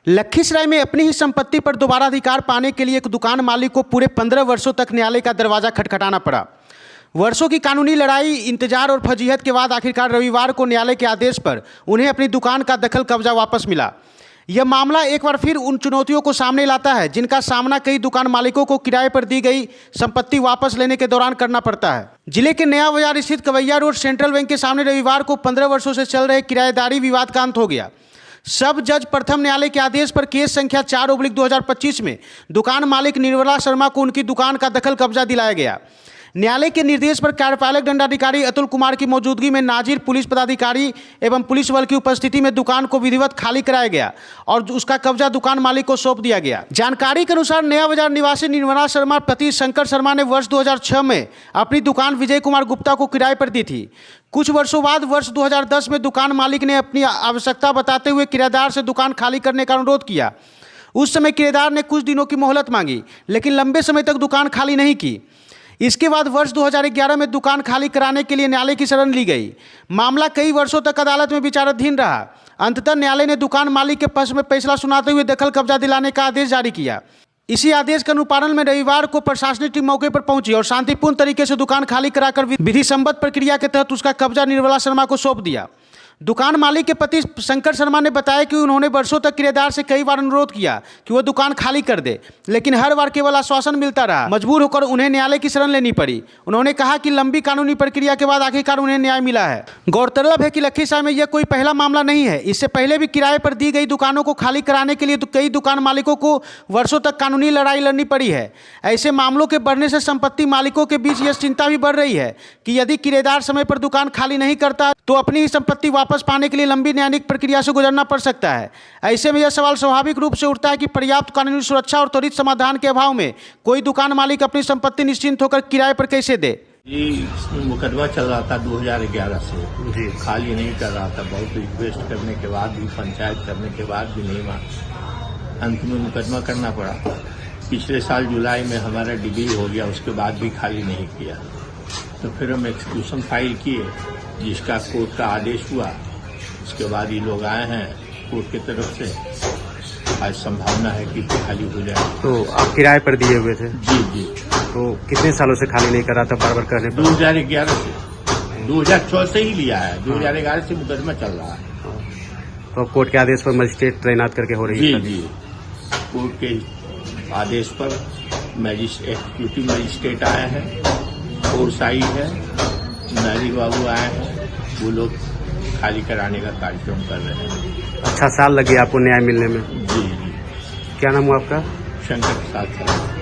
लखीसराय में अपनी ही संपत्ति पर दोबारा अधिकार पाने के लिए एक दुकान मालिक को पूरे 15 वर्षों तक न्यायालय का दरवाजा खटखटाना पड़ा। वर्षों की कानूनी लड़ाई, इंतजार और फजीहत के बाद आखिरकार रविवार को न्यायालय के आदेश पर उन्हें अपनी दुकान का दखल कब्जा वापस मिला। यह मामला एक बार फिर उन चुनौतियों को सामने लाता है जिनका सामना कई दुकान मालिकों को किराए पर दी गई संपत्ति वापस लेने के दौरान करना पड़ता है। जिले के नया बाजार स्थित कवैया रोड सेंट्रल बैंक के सामने रविवार को 15 वर्षों से चल रहे किराएदारी विवाद का अंत हो गया। सब जज प्रथम न्यायालय के आदेश पर केस संख्या 4/2025 में दुकान मालिक निर्मला शर्मा को उनकी दुकान का दखल कब्जा दिलाया गया। न्यायालय के निर्देश पर कार्यपालक दंडाधिकारी अतुल कुमार की मौजूदगी में नाजिर पुलिस पदाधिकारी एवं पुलिस बल की उपस्थिति में दुकान को विधिवत खाली कराया गया और उसका कब्जा दुकान मालिक को सौंप दिया गया। जानकारी के अनुसार नया बाजार निवासी निर्मला शर्मा पति शंकर शर्मा ने वर्ष 2006 में अपनी दुकान विजय कुमार गुप्ता को किराए पर दी थी। कुछ वर्षों बाद वर्ष 2010 में दुकान मालिक ने अपनी आवश्यकता बताते हुए किराएदार से दुकान खाली करने का अनुरोध किया। उस समय किराएदार ने कुछ दिनों की मोहलत मांगी, लेकिन लंबे समय तक दुकान खाली नहीं की। इसके बाद वर्ष 2011 में दुकान खाली कराने के लिए न्यायालय की शरण ली गई। मामला कई वर्षों तक अदालत में विचाराधीन रहा। अंततः न्यायालय ने दुकान मालिक के पक्ष में फैसला सुनाते हुए दखल कब्जा दिलाने का आदेश जारी किया। इसी आदेश के अनुपालन में रविवार को प्रशासनिक टीम मौके पर पहुंची और शांतिपूर्ण तरीके से दुकान खाली कराकर विधि सम्मत प्रक्रिया के तहत उसका कब्जा निर्मला शर्मा को सौंप दिया। दुकान मालिक के पति शंकर शर्मा ने बताया कि उन्होंने वर्षों तक किराएदार से कई बार अनुरोध किया कि वह दुकान खाली कर दे, लेकिन हर बार केवल आश्वासन मिलता रहा। मजबूर होकर उन्हें न्यायालय की शरण लेनी पड़ी। उन्होंने कहा कि लंबी कानूनी प्रक्रिया के बाद आखिरकार उन्हें न्याय मिला है। गौरतलब है कि लखीसराय में यह कोई पहला मामला नहीं है। इससे पहले भी किराए पर दी गई दुकानों को खाली कराने के लिए कई दुकान मालिकों को वर्षों तक कानूनी लड़ाई लड़नी पड़ी है। ऐसे मामलों के बढ़ने से संपत्ति मालिकों के बीच यह चिंता भी बढ़ रही है कि यदि किराएदार समय पर दुकान खाली नहीं करता तो अपनी ही संपत्ति वापस पाने के लिए लंबी न्यायिक प्रक्रिया से गुजरना पड़ सकता है। ऐसे में यह सवाल स्वाभाविक रूप से उठता है कि पर्याप्त कानूनी सुरक्षा और त्वरित समाधान के अभाव में कोई दुकान मालिक अपनी संपत्ति निश्चिंत होकर किराए पर कैसे दे। ये मुकदमा चल रहा था 2011 से जी, खाली नहीं कर रहा था। बहुत रिक्वेस्ट करने के बाद भी, पंचायत करने के बाद भी नहीं माना। अंत में मुकदमा करना पड़ा। पिछले साल जुलाई में हमारा डिग्री हो गया, उसके बाद भी खाली नहीं किया। तो फिर हम एक्सक्यूशन फाइल किए, जिसका कोर्ट का आदेश हुआ। उसके बाद ये लोग आए हैं कोर्ट की तरफ से। आज संभावना है कि खाली हो जाए। तो आप किराए पर दिए हुए थे? जी जी। तो कितने सालों से खाली नहीं कर रहा था बार बार करने पर? 2011 से, 2006 से ही लिया है। 2011 से मुकदमा चल रहा है। तो कोर्ट के आदेश पर मजिस्ट्रेट तैनात करके हो रही है? जी जी। कोर्ट के आदेश पर एग्जीक्यूटिव मजिस्ट्रेट आए हैं, फोर्स आई है, नारी बाबू आए हैं। वो लोग खाली कराने का कार्यक्रम कर रहे हैं। अच्छा साल लगे आपको न्याय मिलने में? जी जी। क्या नाम हुआ आपका? शंकर प्रसाद।